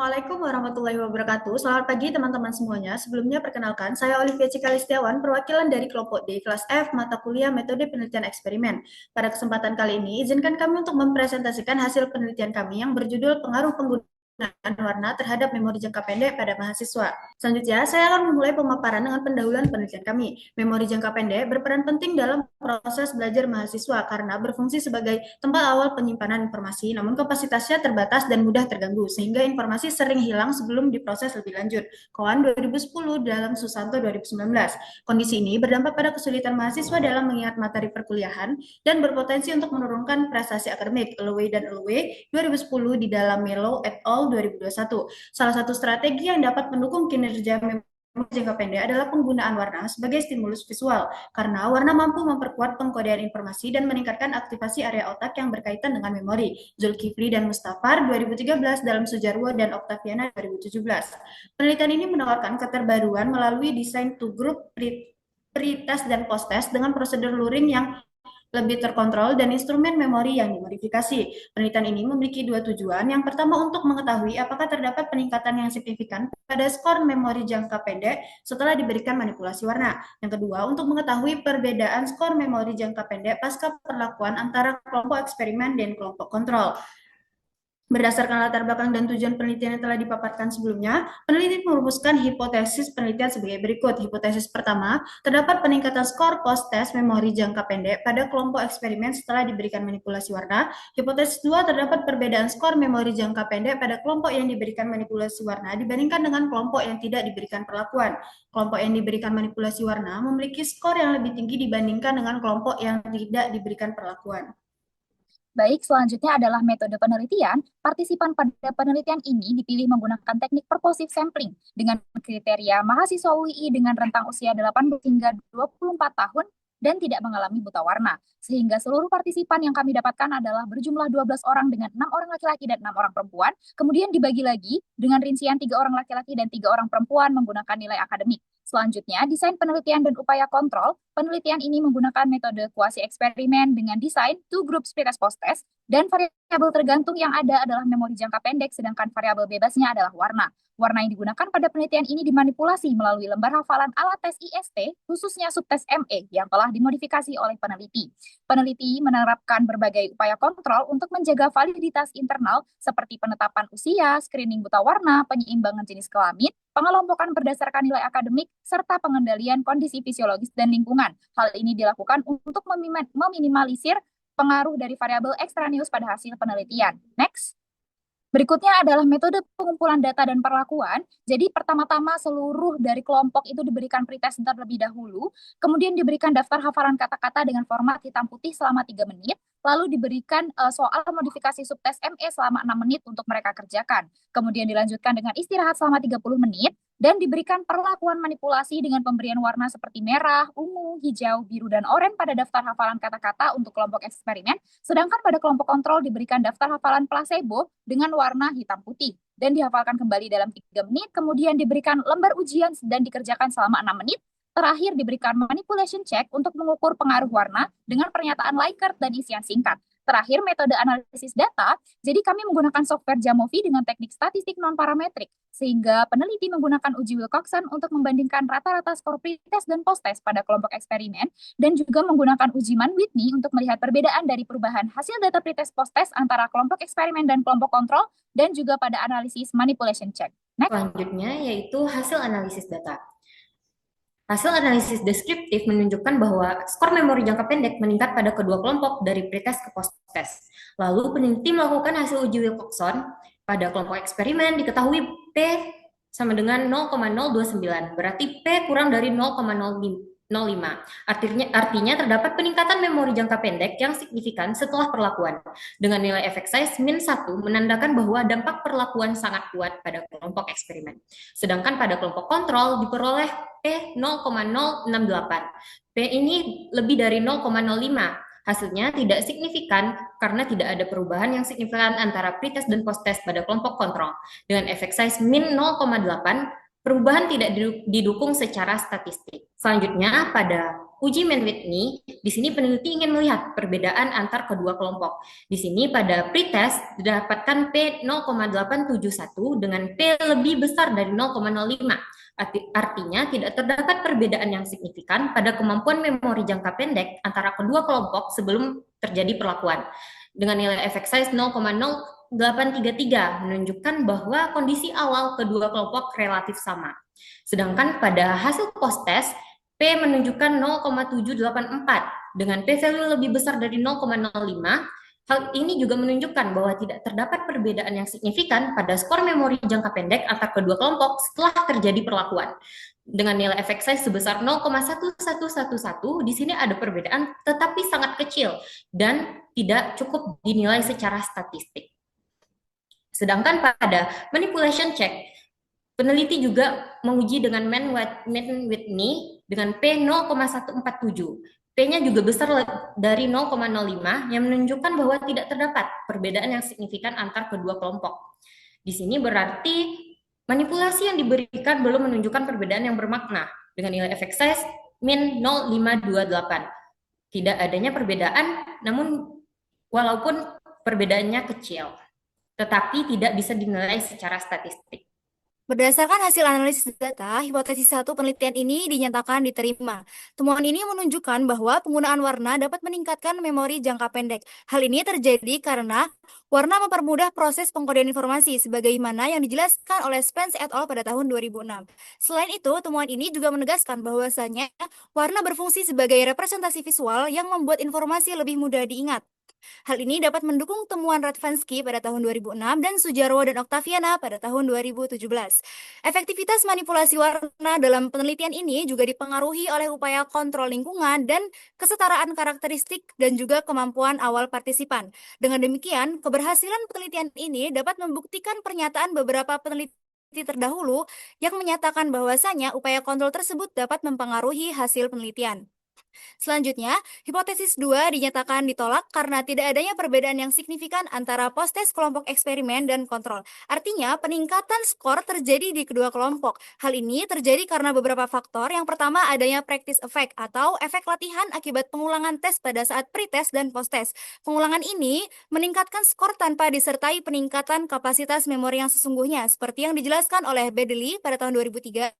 Assalamualaikum warahmatullahi wabarakatuh. Selamat pagi teman-teman semuanya. Sebelumnya perkenalkan, saya Olivia Cikalistiawan, perwakilan dari kelompok D, kelas F, mata kuliah metode penelitian eksperimen. Pada kesempatan kali ini, izinkan kami untuk mempresentasikan hasil penelitian kami yang berjudul pengaruh penggunaan warna terhadap memori jangka pendek pada mahasiswa. Selanjutnya, saya akan memulai pemaparan dengan pendahuluan penelitian kami. Memori jangka pendek berperan penting dalam proses belajar mahasiswa karena berfungsi sebagai tempat awal penyimpanan informasi, namun kapasitasnya terbatas dan mudah terganggu, sehingga informasi sering hilang sebelum diproses lebih lanjut. Koan 2010 dalam Susanto 2019. Kondisi ini berdampak pada kesulitan mahasiswa dalam mengingat materi perkuliahan dan berpotensi untuk menurunkan prestasi akademik. Alloway dan Alloway 2010 di dalam Melo et al. 2021. Salah satu strategi yang dapat mendukung kinerja memori jangka pendek adalah penggunaan warna sebagai stimulus visual, karena warna mampu memperkuat pengkodean informasi dan meningkatkan aktivasi area otak yang berkaitan dengan memori. Zulkifli dan Mustafar 2013 dalam Sujarwo dan Octaviana 2017. Penelitian ini menawarkan keterbaruan melalui desain two group pre-test dan post-test dengan prosedur luring yang lebih terkontrol dan instrumen memori yang dimodifikasi. Penelitian ini memiliki dua tujuan. Yang pertama, untuk mengetahui apakah terdapat peningkatan yang signifikan pada skor memori jangka pendek setelah diberikan manipulasi warna. Yang kedua, untuk mengetahui perbedaan skor memori jangka pendek pasca perlakuan antara kelompok eksperimen dan kelompok kontrol. Berdasarkan latar belakang dan tujuan penelitian yang telah dipaparkan sebelumnya, peneliti merumuskan hipotesis penelitian sebagai berikut. Hipotesis pertama, terdapat peningkatan skor post-test memori jangka pendek pada kelompok eksperimen setelah diberikan manipulasi warna. Hipotesis dua, terdapat perbedaan skor memori jangka pendek pada kelompok yang diberikan manipulasi warna dibandingkan dengan kelompok yang tidak diberikan perlakuan. Kelompok yang diberikan manipulasi warna memiliki skor yang lebih tinggi dibandingkan dengan kelompok yang tidak diberikan perlakuan. Baik, selanjutnya adalah metode penelitian. Partisipan pada penelitian ini dipilih menggunakan teknik purposive sampling dengan kriteria mahasiswa UI dengan rentang usia 18 hingga 24 tahun dan tidak mengalami buta warna. Sehingga seluruh partisipan yang kami dapatkan adalah berjumlah 12 orang dengan 6 orang laki-laki dan 6 orang perempuan. Kemudian dibagi lagi dengan rincian 3 orang laki-laki dan 3 orang perempuan menggunakan nilai akademik. Selanjutnya, desain penelitian dan upaya kontrol. Penelitian ini menggunakan metode kuasi eksperimen dengan desain two groups pretest post-test dan variabel tergantung yang ada adalah memori jangka pendek, sedangkan variabel bebasnya adalah warna. Warna yang digunakan pada penelitian ini dimanipulasi melalui lembar hafalan alat tes IST, khususnya subtes ME yang telah dimodifikasi oleh peneliti. Peneliti menerapkan berbagai upaya kontrol untuk menjaga validitas internal seperti penetapan usia, screening buta warna, penyeimbangan jenis kelamin, pengelompokan berdasarkan nilai akademik, serta pengendalian kondisi fisiologis dan lingkungan. Hal ini dilakukan untuk meminimalisir pengaruh dari variabel ekstraneus pada hasil penelitian. Next. Berikutnya adalah metode pengumpulan data dan perlakuan. Jadi pertama-tama seluruh dari kelompok itu diberikan pretest terlebih dahulu, kemudian diberikan daftar hafalan kata-kata dengan format hitam putih selama 3 menit, lalu diberikan soal modifikasi subtes ME selama 6 menit untuk mereka kerjakan. Kemudian dilanjutkan dengan istirahat selama 30 menit, dan diberikan perlakuan manipulasi dengan pemberian warna seperti merah, ungu, hijau, biru, dan oranye pada daftar hafalan kata-kata untuk kelompok eksperimen, sedangkan pada kelompok kontrol diberikan daftar hafalan placebo dengan warna hitam putih dan dihafalkan kembali dalam 3 menit, kemudian diberikan lembar ujian dan dikerjakan selama 6 menit. Terakhir diberikan manipulation check untuk mengukur pengaruh warna dengan pernyataan Likert dan isian singkat. Terakhir, metode analisis data. Jadi kami menggunakan software Jamovi dengan teknik statistik non-parametrik, sehingga peneliti menggunakan uji Wilcoxon untuk membandingkan rata-rata skor pretest dan post-test pada kelompok eksperimen, dan juga menggunakan uji Mann-Whitney untuk melihat perbedaan dari perubahan hasil data pretest post-test antara kelompok eksperimen dan kelompok kontrol, dan juga pada analisis manipulation check. Next. Selanjutnya yaitu hasil analisis data. Hasil analisis deskriptif menunjukkan bahwa skor memori jangka pendek meningkat pada kedua kelompok dari pretest ke post-test. Lalu peneliti melakukan hasil uji Wilcoxon pada kelompok eksperimen, diketahui P sama dengan 0,029, berarti P kurang dari 0,05. Artinya terdapat peningkatan memori jangka pendek yang signifikan setelah perlakuan. Dengan nilai effect size min 1 menandakan bahwa dampak perlakuan sangat kuat pada kelompok eksperimen. Sedangkan pada kelompok kontrol diperoleh P 0,068. P ini lebih dari 0,05. Hasilnya tidak signifikan karena tidak ada perubahan yang signifikan antara pretest dan post-test pada kelompok kontrol. Dengan effect size min 0,8, perubahan tidak didukung secara statistik. Selanjutnya, pada uji Mann-Whitney, di sini peneliti ingin melihat perbedaan antar kedua kelompok. Di sini pada pretest didapatkan P 0,871 dengan P lebih besar dari 0,05. Artinya tidak terdapat perbedaan yang signifikan pada kemampuan memori jangka pendek antara kedua kelompok sebelum terjadi perlakuan. Dengan nilai effect size 0,0833 menunjukkan bahwa kondisi awal kedua kelompok relatif sama. Sedangkan pada hasil post-test, P menunjukkan 0,784 dengan p-value lebih besar dari 0,05. Hal ini juga menunjukkan bahwa tidak terdapat perbedaan yang signifikan pada skor memori jangka pendek antar kedua kelompok setelah terjadi perlakuan. Dengan nilai effect size sebesar 0,1111, di sini ada perbedaan tetapi sangat kecil dan tidak cukup dinilai secara statistik. Sedangkan pada manipulation check, peneliti juga menguji dengan Mann-Whitney dengan P 0,147. P-nya juga besar dari 0,05 yang menunjukkan bahwa tidak terdapat perbedaan yang signifikan antar kedua kelompok. Di sini berarti manipulasi yang diberikan belum menunjukkan perbedaan yang bermakna dengan nilai effect size min 0,528. Tidak adanya perbedaan, namun walaupun perbedaannya kecil, tetapi tidak bisa dinilai secara statistik. Berdasarkan hasil analisis data, hipotesis satu penelitian ini dinyatakan diterima. Temuan ini menunjukkan bahwa penggunaan warna dapat meningkatkan memori jangka pendek. Hal ini terjadi karena warna mempermudah proses pengkodian informasi sebagaimana yang dijelaskan oleh Spence et al. Pada tahun 2006. Selain itu, temuan ini juga menegaskan bahwasanya warna berfungsi sebagai representasi visual yang membuat informasi lebih mudah diingat. Hal ini dapat mendukung temuan Radvansky pada tahun 2006 dan Sujarwo dan Octaviana pada tahun 2017. Efektivitas manipulasi warna dalam penelitian ini juga dipengaruhi oleh upaya kontrol lingkungan dan kesetaraan karakteristik dan juga kemampuan awal partisipan. Dengan demikian, keberhasilan penelitian ini dapat membuktikan pernyataan beberapa peneliti terdahulu yang menyatakan bahwasanya upaya kontrol tersebut dapat mempengaruhi hasil penelitian. Selanjutnya, hipotesis 2 dinyatakan ditolak karena tidak adanya perbedaan yang signifikan antara post-test kelompok eksperimen dan kontrol. Artinya, peningkatan skor terjadi di kedua kelompok. Hal ini terjadi karena beberapa faktor. Yang pertama, adanya practice effect atau efek latihan akibat pengulangan tes pada saat pre-test dan post-test. Pengulangan ini meningkatkan skor tanpa disertai peningkatan kapasitas memori yang sesungguhnya, seperti yang dijelaskan oleh Bedley pada tahun 2003,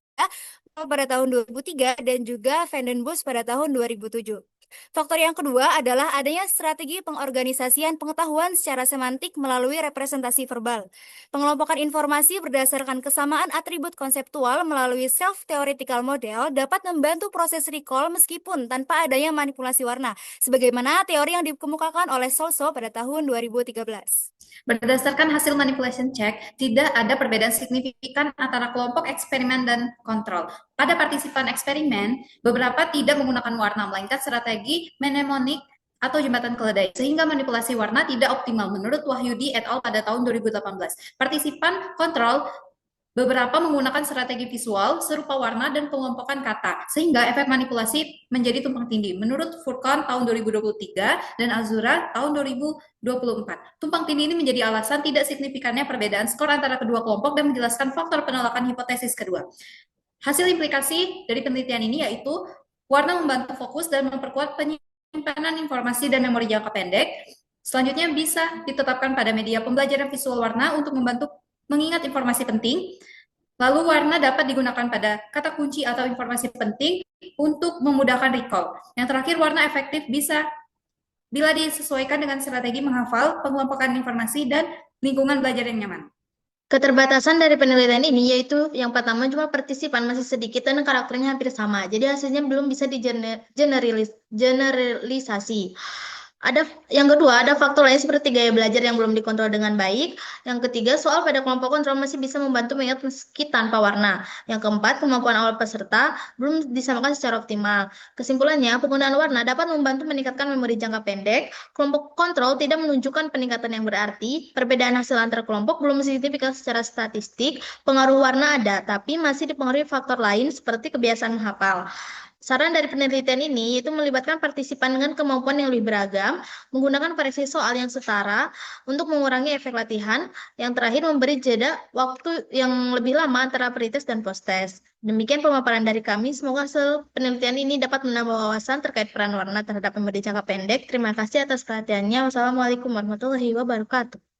pada tahun 2003 dan juga Van den Bosch pada tahun 2007. Faktor yang kedua adalah adanya strategi pengorganisasian pengetahuan secara semantik melalui representasi verbal. Pengelompokan informasi berdasarkan kesamaan atribut konseptual melalui self-theoretical model dapat membantu proses recall meskipun tanpa adanya manipulasi warna, sebagaimana teori yang dikemukakan oleh Solso pada tahun 2013. Berdasarkan hasil manipulation check, tidak ada perbedaan signifikan antara kelompok eksperimen dan kontrol. Pada partisipan eksperimen, beberapa tidak menggunakan warna, melainkan strategi mnemonik atau jembatan keledai, sehingga manipulasi warna tidak optimal menurut Wahyudi et al. Pada tahun 2018. Partisipan kontrol beberapa menggunakan strategi visual serupa warna dan pengelompokan kata, sehingga efek manipulasi menjadi tumpang tindih. Menurut Furkan tahun 2023 dan Azura tahun 2024. Tumpang tindih ini menjadi alasan tidak signifikannya perbedaan skor antara kedua kelompok dan menjelaskan faktor penolakan hipotesis kedua. Hasil implikasi dari penelitian ini yaitu warna membantu fokus dan memperkuat penyimpanan informasi dan memori jangka pendek. Selanjutnya bisa ditetapkan pada media pembelajaran visual warna untuk membantu mengingat informasi penting. Lalu warna dapat digunakan pada kata kunci atau informasi penting untuk memudahkan recall. Yang terakhir, warna efektif bisa bila disesuaikan dengan strategi menghafal, pengelompokan informasi, dan lingkungan belajar yang nyaman. Keterbatasan dari penelitian ini yaitu yang pertama jumlah partisipan masih sedikit dan karakternya hampir sama. Jadi hasilnya belum bisa digeneralisasi. Yang kedua, ada faktor lain seperti gaya belajar yang belum dikontrol dengan baik. Yang ketiga, soal pada kelompok kontrol masih bisa membantu mengingat meski tanpa warna. Yang keempat, kemampuan awal peserta belum disamakan secara optimal. Kesimpulannya, penggunaan warna dapat membantu meningkatkan memori jangka pendek. Kelompok kontrol tidak menunjukkan peningkatan yang berarti. Perbedaan hasil antar kelompok belum signifikan secara statistik. Pengaruh warna ada, tapi masih dipengaruhi faktor lain seperti kebiasaan menghafal. Saran dari penelitian ini yaitu melibatkan partisipan dengan kemampuan yang lebih beragam, menggunakan variasi soal yang setara untuk mengurangi efek latihan. Yang terakhir, memberi jeda waktu yang lebih lama antara pretest dan post-test. Demikian pemaparan dari kami. Semoga hasil penelitian ini dapat menambah wawasan terkait peran warna terhadap memori jangka pendek. Terima kasih atas perhatiannya. Wassalamualaikum warahmatullahi wabarakatuh.